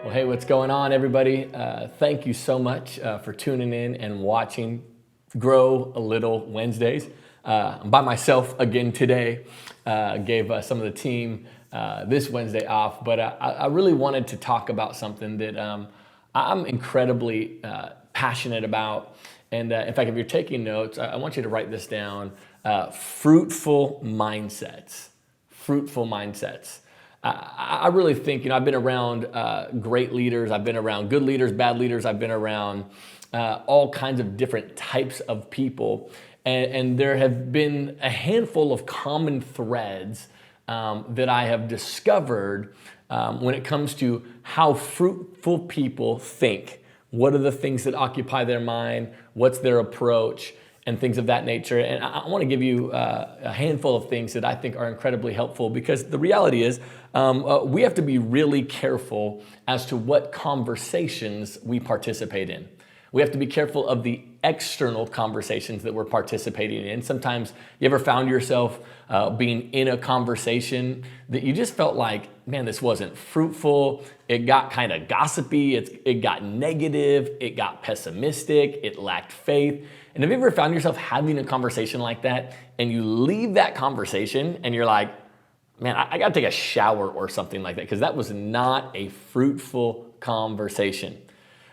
Well, hey, what's going on, everybody? Thank you so much for tuning in and watching Grow a Little Wednesdays. I'm by myself again today. Gave some of the team this Wednesday off, but I really wanted to talk about something that I'm incredibly passionate about. And in fact, if you're taking notes, I want you to write this down. Fruitful Mindsets. Fruitful Mindsets. I really think, I've been around great leaders. I've been around good leaders, bad leaders. I've been around all kinds of different types of people. And there have been a handful of common threads that I have discovered when it comes to how fruitful people think. What are the things that occupy their mind? What's their approach? And things of that nature. And I want to give you a handful of things that I think are incredibly helpful, because the reality is we have to be really careful as to what conversations we participate in. We have to be careful of the external conversations that we're participating in. Sometimes you ever found yourself being in a conversation that you just felt like, man, this wasn't fruitful. It got kind of gossipy. It got negative. It got pessimistic. It lacked faith. And have you ever found yourself having a conversation like that and you leave that conversation and you're like, man, I got to take a shower or something like that, because that was not a fruitful conversation.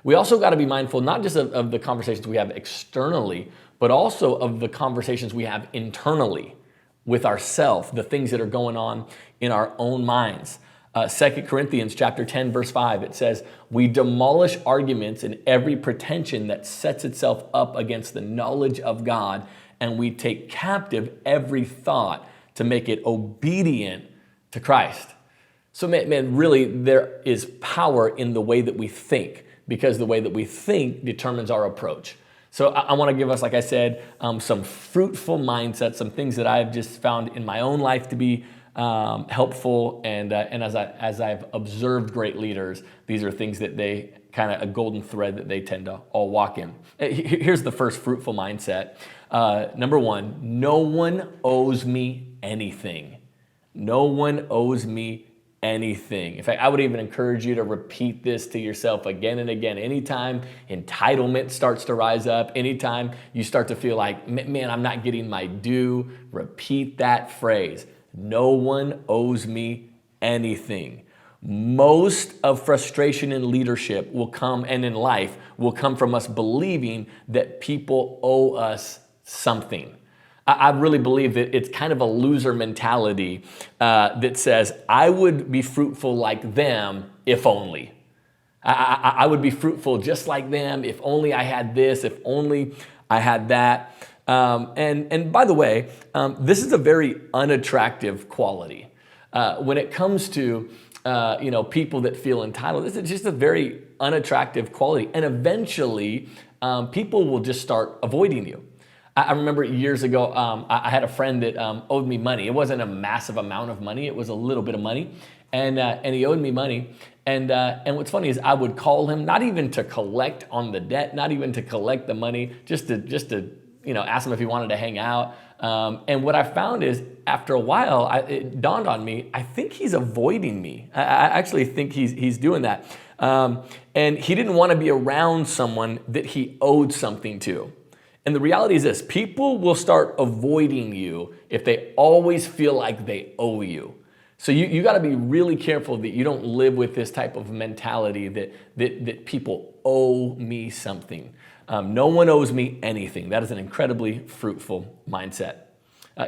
We also got to be mindful not just of the conversations we have externally, but also of the conversations we have internally with ourselves, the things that are going on in our own minds. 2 Corinthians chapter 10, verse 5, it says, "We demolish arguments and every pretension that sets itself up against the knowledge of God, and we take captive every thought to make it obedient to Christ." So man, really, there is power in the way that we think, because the way that we think determines our approach. So I want to give us, like I said, some fruitful mindsets, some things that I've just found in my own life to be helpful, and as I've observed great leaders, these are things that they kind of a golden thread that they tend to all walk in. Here's the first fruitful mindset. Number one, no one owes me anything. No one owes me anything. In fact, I would even encourage you to repeat this to yourself again and again. Anytime entitlement starts to rise up, anytime you start to feel like, man, I'm not getting my due, repeat that phrase. No one owes me anything. Most of frustration in leadership will come, and in life, will come from us believing that people owe us something. I really believe that it's kind of a loser mentality that says, I would be fruitful like them if only. I would be fruitful just like them if only I had this, if only I had that. And by the way, this is a very unattractive quality. When it comes to people that feel entitled, this is just a very unattractive quality. And eventually, people will just start avoiding you. I remember years ago, I had a friend that owed me money. It wasn't a massive amount of money. It was a little bit of money. And he owed me money. And what's funny is I would call him, not even to collect on the debt, not even to collect the money, just to ask him if he wanted to hang out. And what I found is, after a while, it dawned on me, I think he's avoiding me. I actually think he's doing that. And he didn't want to be around someone that he owed something to. And the reality is this: people will start avoiding you if they always feel like they owe you. So you got to be really careful that you don't live with this type of mentality that people owe me something. No one owes me anything. That is an incredibly fruitful mindset.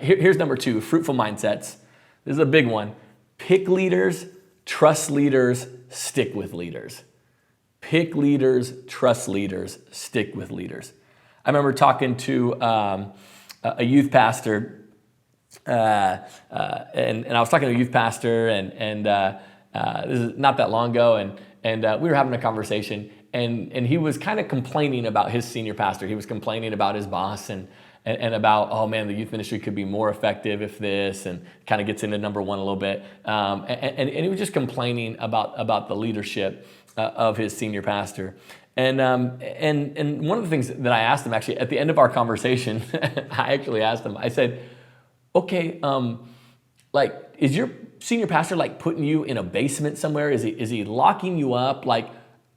Here's number two, fruitful mindsets. This is a big one. Pick leaders, trust leaders, stick with leaders. Pick leaders, trust leaders, stick with leaders. I remember talking to a youth pastor, and I was talking to a youth pastor, and this is not that long ago, and we were having a conversation, and he was kind of complaining about his senior pastor. He was complaining about his boss, and about, oh man, the youth ministry could be more effective if this, and kind of gets into number one a little bit, and he was just complaining about the leadership of his senior pastor. And one of the things that I asked him, actually, at the end of our conversation, I actually asked him, I said, okay, is your senior pastor like putting you in a basement somewhere? Is he locking you up? Like,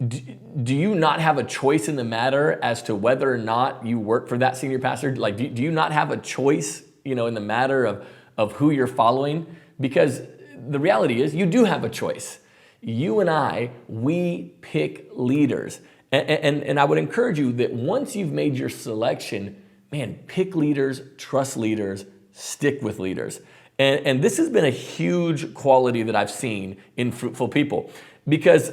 do you not have a choice in the matter as to whether or not you work for that senior pastor? Like, do you not have a choice, in the matter of who you're following? Because the reality is you do have a choice. You and I, we pick leaders. And I would encourage you that once you've made your selection, man, pick leaders, trust leaders, stick with leaders. And this has been a huge quality that I've seen in fruitful people, because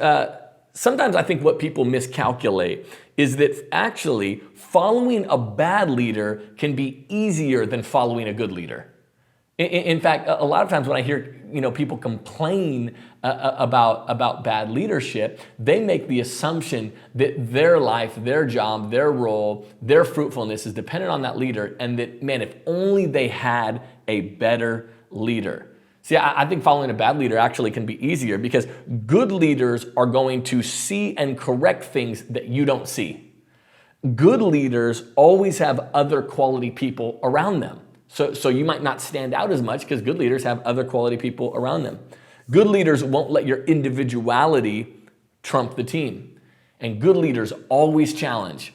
sometimes I think what people miscalculate is that actually following a bad leader can be easier than following a good leader. In fact, a lot of times when I hear people complain about bad leadership, they make the assumption that their life, their job, their role, their fruitfulness is dependent on that leader, and that, man, if only they had a better leader. See, I think following a bad leader actually can be easier, because good leaders are going to see and correct things that you don't see. Good leaders always have other quality people around them. So you might not stand out as much because good leaders have other quality people around them. Good leaders won't let your individuality trump the team. And good leaders always challenge.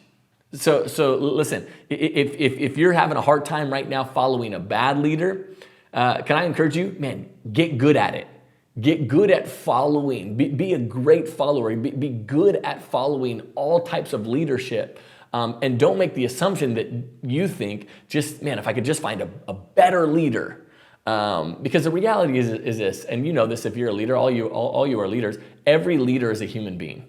So listen, if you're having a hard time right now following a bad leader, can I encourage you, man, get good at it. Get good at following. Be a great follower. Be good at following all types of leadership. And don't make the assumption that you think, if I could just find a better leader. Because the reality is this, and you know this if you're a leader, all you are leaders. Every leader is a human being.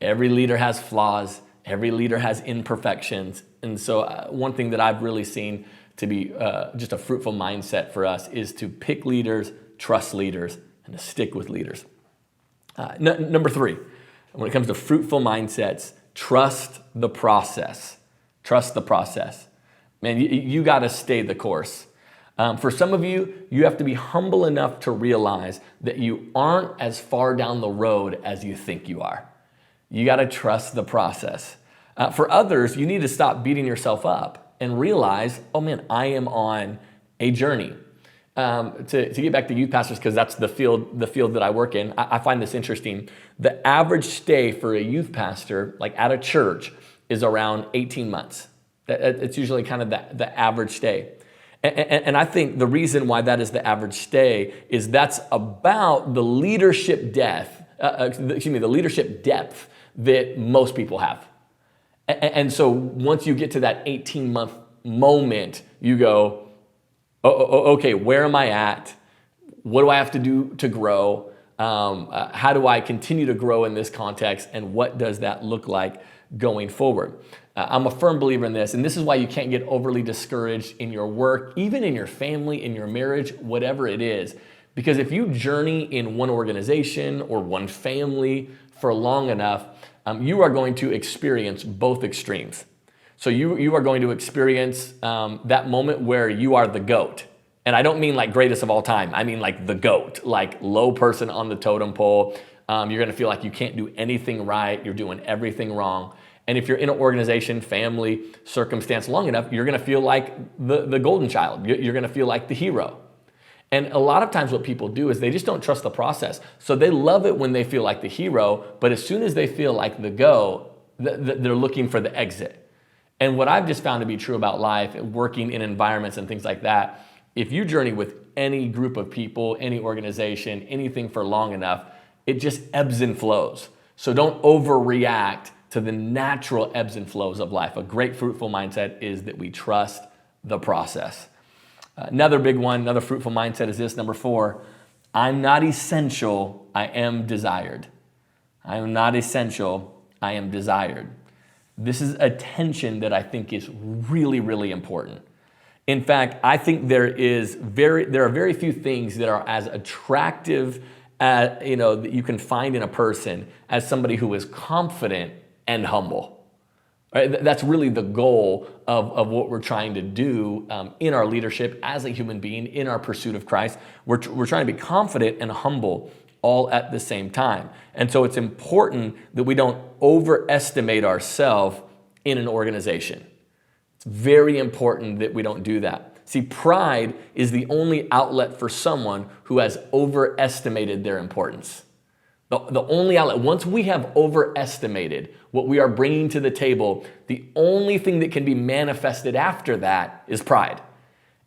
Every leader has flaws. Every leader has imperfections. And so one thing that I've really seen to be just a fruitful mindset for us is to pick leaders, trust leaders, and to stick with leaders. Number 3, when it comes to fruitful mindsets, trust the process. Trust the process. Man, you got to stay the course. For some of you, you have to be humble enough to realize that you aren't as far down the road as you think you are. You got to trust the process. For others, you need to stop beating yourself up and realize, oh man, I am on a journey. To get back to youth pastors, because that's the field that I work in, I find this interesting. The average stay for a youth pastor, like at a church, is around 18 months. It's usually kind of the average stay. And I think the reason why that is the average stay is that's about the leadership depth that most people have. And so once you get to that 18-month moment, you go, okay, where am I at? What do I have to do to grow? How do I continue to grow in this context? And what does that look like going forward? I'm a firm believer in this, and this is why you can't get overly discouraged in your work, even in your family, in your marriage, whatever it is. Because if you journey in one organization or one family for long enough, you are going to experience both extremes. So you are going to experience that moment where you are the GOAT. And I don't mean like greatest of all time. I mean like the GOAT, like low person on the totem pole. You're going to feel like you can't do anything right. You're doing everything wrong. And if you're in an organization, family, circumstance long enough, you're going to feel like the golden child. You're going to feel like the hero. And a lot of times what people do is they just don't trust the process. So they love it when they feel like the hero, but as soon as they feel like the GOAT, they're looking for the exit. And what I've just found to be true about life, working in environments and things like that, if you journey with any group of people, any organization, anything for long enough, it just ebbs and flows. So don't overreact to the natural ebbs and flows of life. A great fruitful mindset is that we trust the process. Another big one, another fruitful mindset is this, number 4, I'm not essential, I am desired. I am not essential, I am desired. This is a tension that I think is really, really important. In fact, I think there are very few things that are as attractive that you can find in a person as somebody who is confident and humble. Right? That's really the goal of what we're trying to do in our leadership as a human being, in our pursuit of Christ. We're trying to be confident and humble all at the same time. And so it's important that we don't overestimate ourselves in an organization. It's very important that we don't do that. See, pride is the only outlet for someone who has overestimated their importance. The only outlet, once we have overestimated what we are bringing to the table, the only thing that can be manifested after that is pride.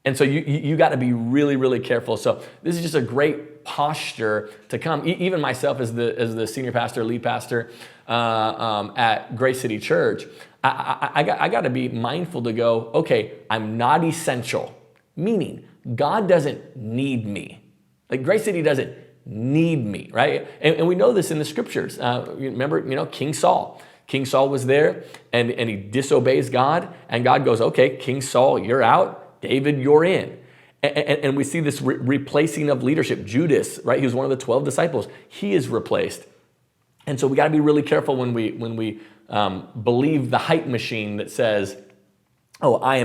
And so you got to be really, really careful. So this is just a great posture to come. Even myself as the senior pastor, lead pastor at Grace City Church, I got to be mindful to go, okay, I'm not essential, meaning God doesn't need me. Like Grace City doesn't need me, right? And we know this in the scriptures. Remember, King Saul. King Saul was there and he disobeys God, and God goes, okay, King Saul, you're out. David, you're in. And we see this replacing of leadership. Judas, right? He was one of the 12 disciples. He is replaced. And so we got to be really careful when we believe the hype machine that says, oh, I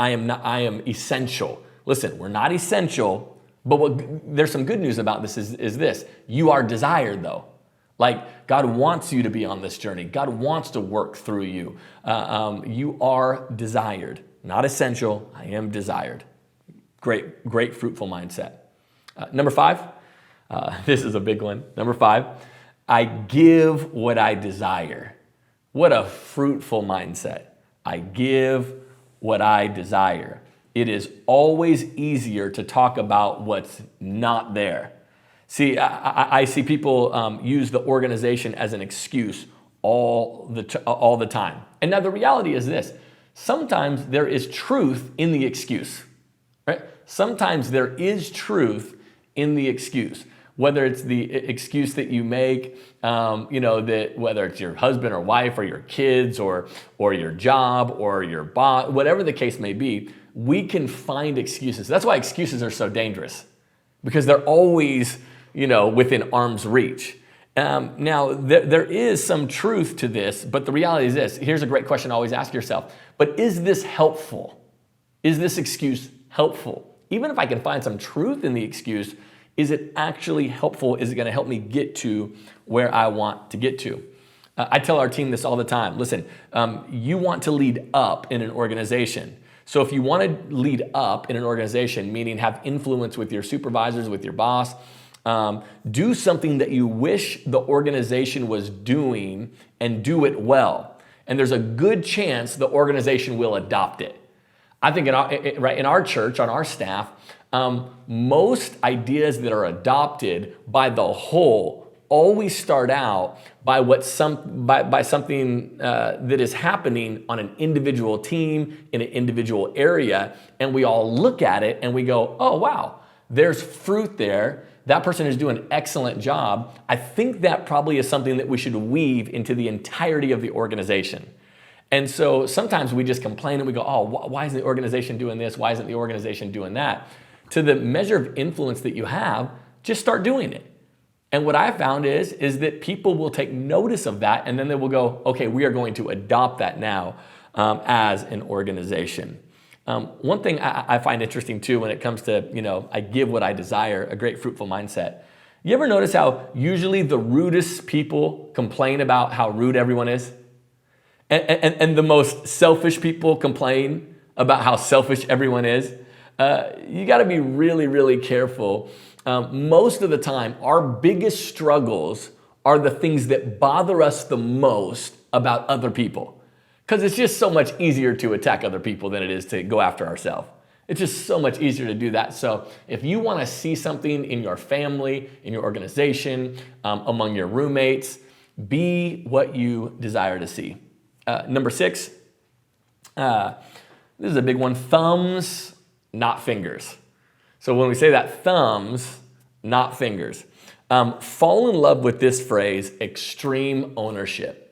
am essential. Listen, we're not essential. But there's some good news about this is this. You are desired, though. Like, God wants you to be on this journey. God wants to work through you. You are desired. Not essential. I am desired. Great fruitful mindset. Number 5. This is a big one. Number 5. I give what I desire. What a fruitful mindset. I give what I desire. It is always easier to talk about what's not there. See, I see people use the organization as an excuse all the time. And now the reality is this. Sometimes there is truth in the excuse, right? Sometimes there is truth in the excuse. Whether it's the excuse that you make, that whether it's your husband or wife or your kids or your job or your boss, whatever the case may be, we can find excuses. That's why excuses are so dangerous, because they're always, within arm's reach. Now, there is some truth to this, but the reality is this. Here's a great question to always ask yourself. But is this helpful? Is this excuse helpful? Even if I can find some truth in the excuse, is it actually helpful? Is it going to help me get to where I want to get to? I tell our team this all the time. Listen, you want to lead up in an organization. So if you want to lead up in an organization, meaning have influence with your supervisors, with your boss, do something that you wish the organization was doing and do it well. And there's a good chance the organization will adopt it. I think in our church, on our staff, most ideas that are adopted by the whole always start out by something that is happening on an individual team in an individual area, and we all look at it and we go, oh wow, there's fruit there. That person is doing an excellent job. I think that probably is something that we should weave into the entirety of the organization. And so sometimes we just complain and we go, oh, why isn't the organization doing this? Why isn't the organization doing that? To the measure of influence that you have, just start doing it. And what I found is that people will take notice of that, and then they will go, okay, we are going to adopt that now as an organization. One thing I find interesting too when it comes to, I give what I desire, a great fruitful mindset. You ever notice how usually the rudest people complain about how rude everyone is? And the most selfish people complain about how selfish everyone is? You got to be really, really careful. Most of the time, our biggest struggles are the things that bother us the most about other people. Because it's just so much easier to attack other people than it is to go after ourselves. It's just so much easier to do that. So if you want to see something in your family, in your organization, among your roommates, be what you desire to see. Number 6, this is a big one, thumbs, not fingers. So when we say that, thumbs, not fingers. Fall in love with this phrase, extreme ownership.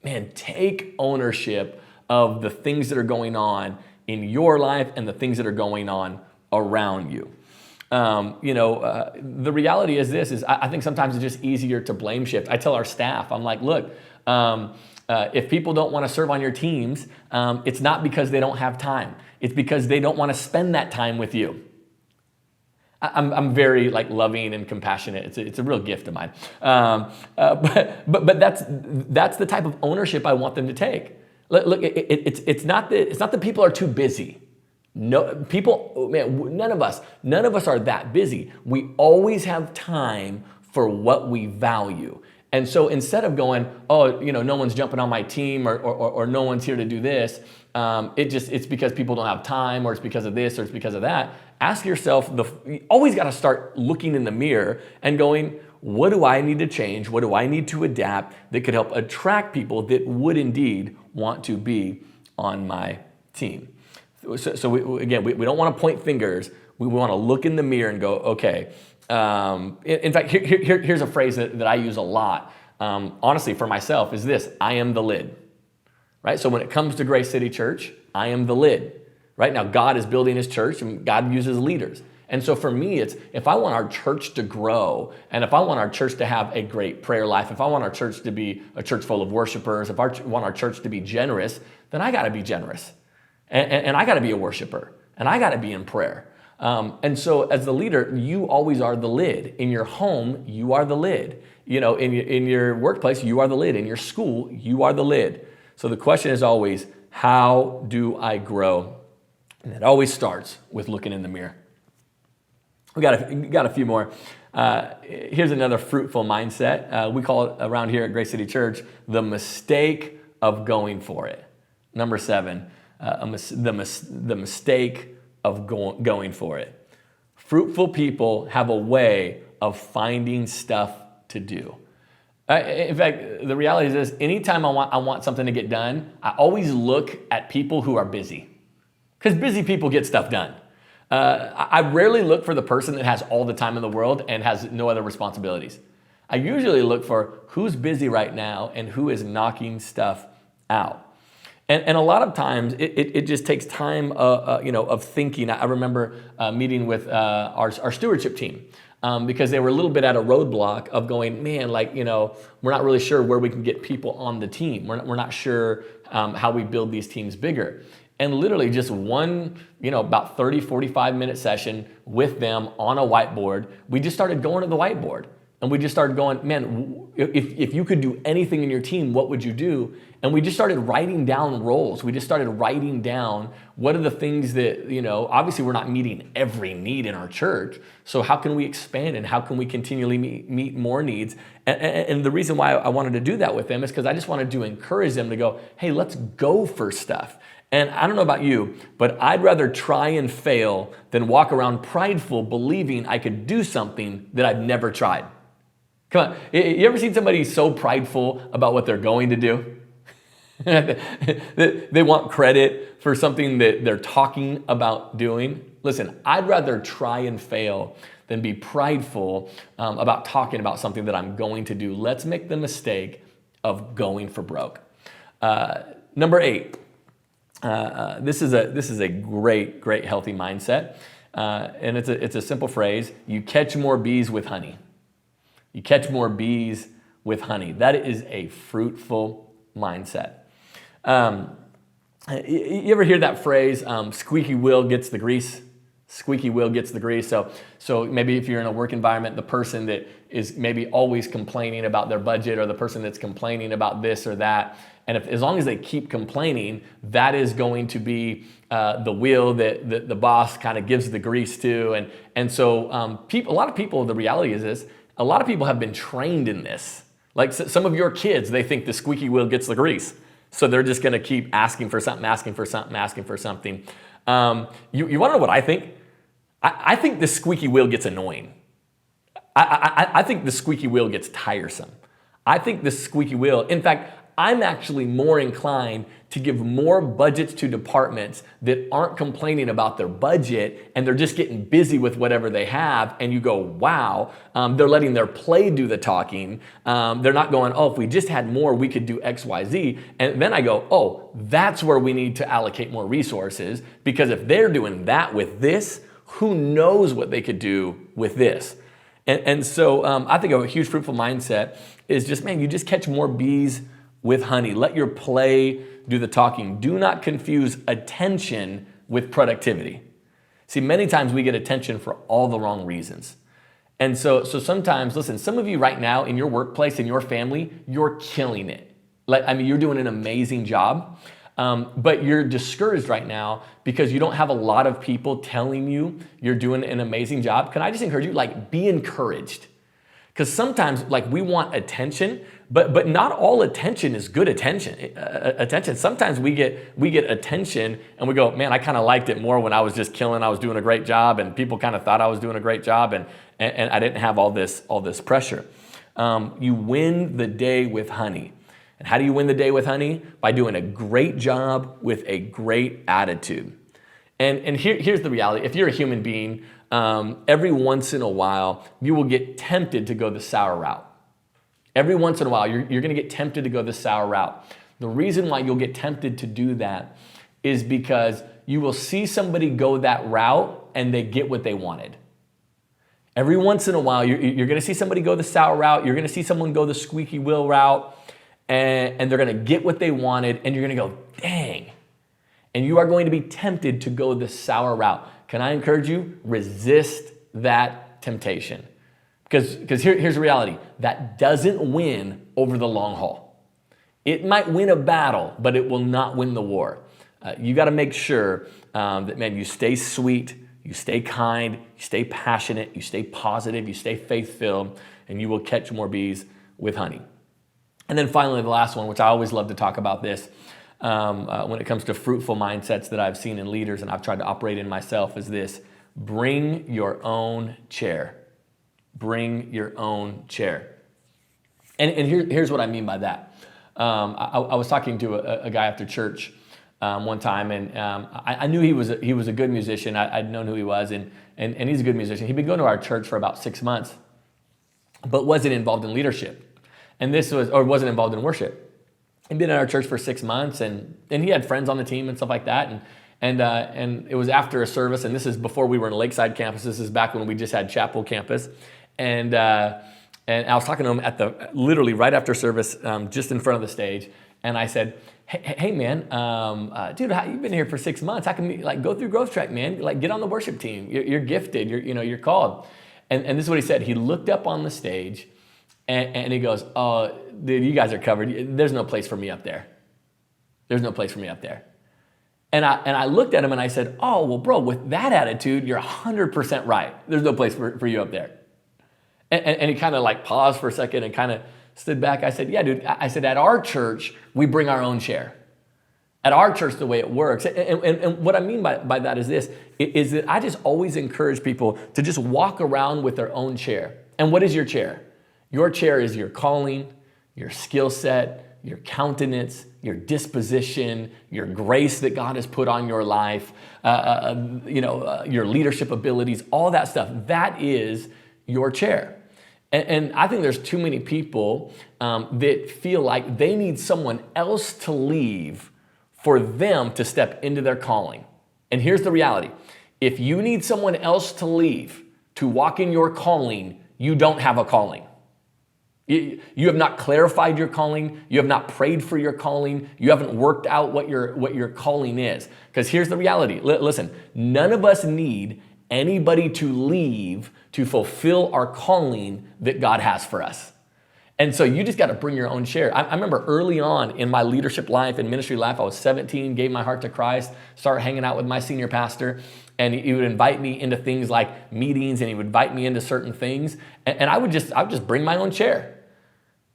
Man, take ownership of the things that are going on in your life and the things that are going on around you. The reality is this, I think sometimes it's just easier to blame shift. I tell our staff, I'm like, look, if people don't want to serve on your teams, it's not because they don't have time. It's because they don't want to spend that time with you. I'm very loving and compassionate. It's a real gift of mine. But that's the type of ownership I want them to take. Look, it's not that people are too busy. No, people, man, none of us are that busy. We always have time for what we value. And so instead of going, oh, no one's jumping on my team or no one's here to do this, it's because people don't have time, or it's because of this, or it's because of that. Ask yourself, you always got to start looking in the mirror and going, what do I need to change? What do I need to adapt that could help attract people that would indeed want to be on my team? So we don't want to point fingers. We want to look in the mirror and go, okay. In fact, here's a phrase that I use a lot, honestly, for myself, is this: I am the lid, right? So when it comes to Grace City Church, I am the lid, right? Now, God is building his church and God uses leaders. And so for me, it's if I want our church to grow, and if I want our church to have a great prayer life, if I want our church to be a church full of worshipers, if I want our church to be generous, then I got to be generous. And I got to be a worshiper, and I got to be in prayer. And so as the leader, you always are the lid. In your home, you are the lid. In your workplace, you are the lid. In your school, you are the lid. So the question is always, how do I grow? And it always starts with looking in the mirror. We got a few more. Here's another fruitful mindset. We call it around here at Grace City Church, the mistake of going for it. Number 7. The mistake of going for it. Fruitful people have a way of finding stuff to do. In fact, the reality is this: anytime I want something to get done, I always look at people who are busy, because busy people get stuff done. I rarely look for the person that has all the time in the world and has no other responsibilities. I usually look for who's busy right now and who is knocking stuff out. And a lot of times it just takes time, of thinking. I remember meeting with our stewardship team because they were a little bit at a roadblock of going, man, we're not really sure where we can get people on the team. We're not sure how we build these teams bigger. And literally just one, about 30, 45-minute session with them on a whiteboard, we just started going to the whiteboard. And we just started going, man, if you could do anything in your team, what would you do? And we just started writing down roles. We just started writing down what are the things that, obviously we're not meeting every need in our church. So how can we expand and how can we continually meet more needs? And the reason why I wanted to do that with them is because I just wanted to encourage them to go, hey, let's go for stuff. And I don't know about you, but I'd rather try and fail than walk around prideful, believing I could do something that I've never tried. Come on, you ever seen somebody so prideful about what they're going to do? They want credit for something that they're talking about doing. Listen, I'd rather try and fail than be prideful about talking about something that I'm going to do. Let's make the mistake of going for broke. Number 8. This is a great healthy mindset, and it's a simple phrase: you catch more bees with honey. You catch more bees with honey. That is a fruitful mindset. You ever hear that phrase? Squeaky wheel gets the grease. Squeaky wheel gets the grease. So maybe if you're in a work environment, the person that is maybe always complaining about their budget, or the person that's complaining about this or that, and as long as they keep complaining, that is going to be the wheel that the boss kind of gives the grease to. And so a lot of people, the reality is this: a lot of people have been trained in this. Like some of your kids, they think the squeaky wheel gets the grease. So they're just going to keep asking for something. You want to know what I think? I think the squeaky wheel gets annoying. I think the squeaky wheel gets tiresome. I think the squeaky wheel, in fact, I'm actually more inclined to give more budgets to departments that aren't complaining about their budget and they're just getting busy with whatever they have. And you go, wow, they're letting their play do the talking. They're not going, oh, if we just had more, we could do X, Y, Z. And then I go, oh, that's where we need to allocate more resources, because if they're doing that with this, who knows what they could do with this? And so I think a huge fruitful mindset is just, man, you just catch more bees with honey. Let your play do the talking. Do not confuse attention with productivity. See, many times we get attention for all the wrong reasons. And so sometimes, listen, some of you right now in your workplace, in your family, you're killing it. You're doing an amazing job. But you're discouraged right now because you don't have a lot of people telling you you're doing an amazing job. Can I just encourage you, like, be encouraged? Because sometimes, like, we want attention, but not all attention is good attention. Sometimes we get attention and we go, man, I kind of liked it more when I was just killing. I was doing a great job, and people kind of thought I was doing a great job, and I didn't have all this pressure. You win the day with honey. And how do you win the day with honey? By doing a great job with a great attitude. And here's the reality. If you're a human being, every once in a while, you will get tempted to go the sour route. Every once in a while, you're going to get tempted to go the sour route. The reason why you'll get tempted to do that is because you will see somebody go that route and they get what they wanted. Every once in a while, you're going to see somebody go the sour route. You're going to see someone go the squeaky wheel route, and they're going to get what they wanted, and you're going to go, dang. And you are going to be tempted to go the sour route. Can I encourage you? Resist that temptation. Because here's the reality. That doesn't win over the long haul. It might win a battle, but it will not win the war. You got to make sure that, man, you stay sweet, you stay kind, you stay passionate, you stay positive, you stay faith-filled, and you will catch more bees with honey. And then finally, the last one, which I always love to talk about this, when it comes to fruitful mindsets that I've seen in leaders and I've tried to operate in myself, is this: bring your own chair. Bring your own chair. And here's what I mean by that. I was talking to a guy after church one time, and I knew he was a good musician. I'd known who he was, and he's a good musician. He'd been going to our church for about 6 months, but wasn't involved in leadership. And wasn't involved in worship. He'd been in our church for 6 months, and he had friends on the team and stuff like that. And it was after a service, and this is before we were in Lakeside campus. This is back when we just had Chapel campus. And I was talking to him literally right after service, just in front of the stage. And I said, hey man, dude, you've been here for 6 months. How can we go through Growth Track, man? Get on the worship team. You're gifted. You're called. And this is what he said. He looked up on the stage. And he goes, oh, dude, you guys are covered. There's no place for me up there. There's no place for me up there. And I looked at him and I said, oh, well, bro, with that attitude, you're 100% right. There's no place for you up there. And he kind of paused for a second and kind of stood back. I said, yeah, dude. I said, at our church, we bring our own chair. At our church, the way it works. And what I mean by that is this, is that I just always encourage people to just walk around with their own chair. And what is your chair? Your chair is your calling, your skill set, your countenance, your disposition, your grace that God has put on your life, your leadership abilities, all that stuff. That is your chair. And I think there's too many people that feel like they need someone else to leave for them to step into their calling. And here's the reality. If you need someone else to leave to walk in your calling, you don't have a calling. You have not clarified your calling. You have not prayed for your calling. You haven't worked out what your calling is. Because here's the reality. Listen, none of us need anybody to leave to fulfill our calling that God has for us. And so you just got to bring your own share. I remember early on in my leadership life and ministry life, I was 17, gave my heart to Christ, started hanging out with my senior pastor, and he would invite me into things like meetings, and he would invite me into certain things, and I would just bring my own chair.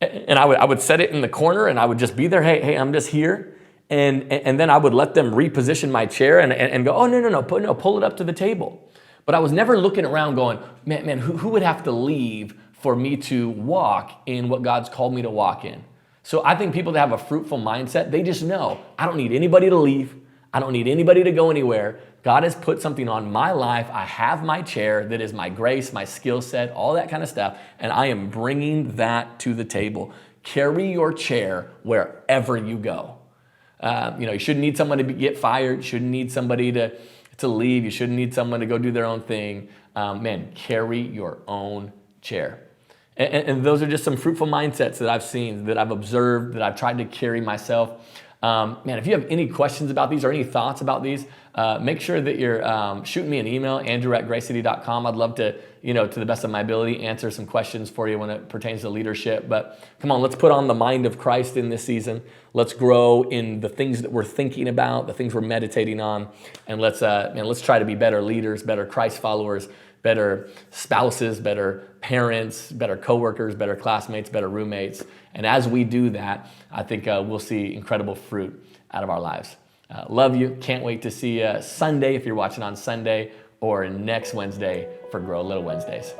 And I would set it in the corner, and I would just be there. Hey, I'm just here. And then I would let them reposition my chair and go, oh, no, pull it up to the table. But I was never looking around going, man, who would have to leave for me to walk in what God's called me to walk in? So I think people that have a fruitful mindset, they just know, I don't need anybody to leave. I don't need anybody to go anywhere. God has put something on my life. I have my chair that is my grace, my skill set, all that kind of stuff, and I am bringing that to the table. Carry your chair wherever you go. You shouldn't need someone to get fired. You shouldn't need somebody to leave. You shouldn't need someone to go do their own thing. Carry your own chair. And those are just some fruitful mindsets that I've seen, that I've observed, that I've tried to carry myself. Man, if you have any questions about these or any thoughts about these, make sure that you're shooting me an email, andrew@gracecity.com. I'd love to, to the best of my ability, answer some questions for you when it pertains to leadership. But come on, let's put on the mind of Christ in this season. Let's grow in the things that we're thinking about, the things we're meditating on, and let's try to be better leaders, better Christ followers, better spouses, better parents, better coworkers, better classmates, better roommates. And as we do that, I think we'll see incredible fruit out of our lives. Love you. Can't wait to see you Sunday if you're watching on Sunday, or next Wednesday for Grow Little Wednesdays.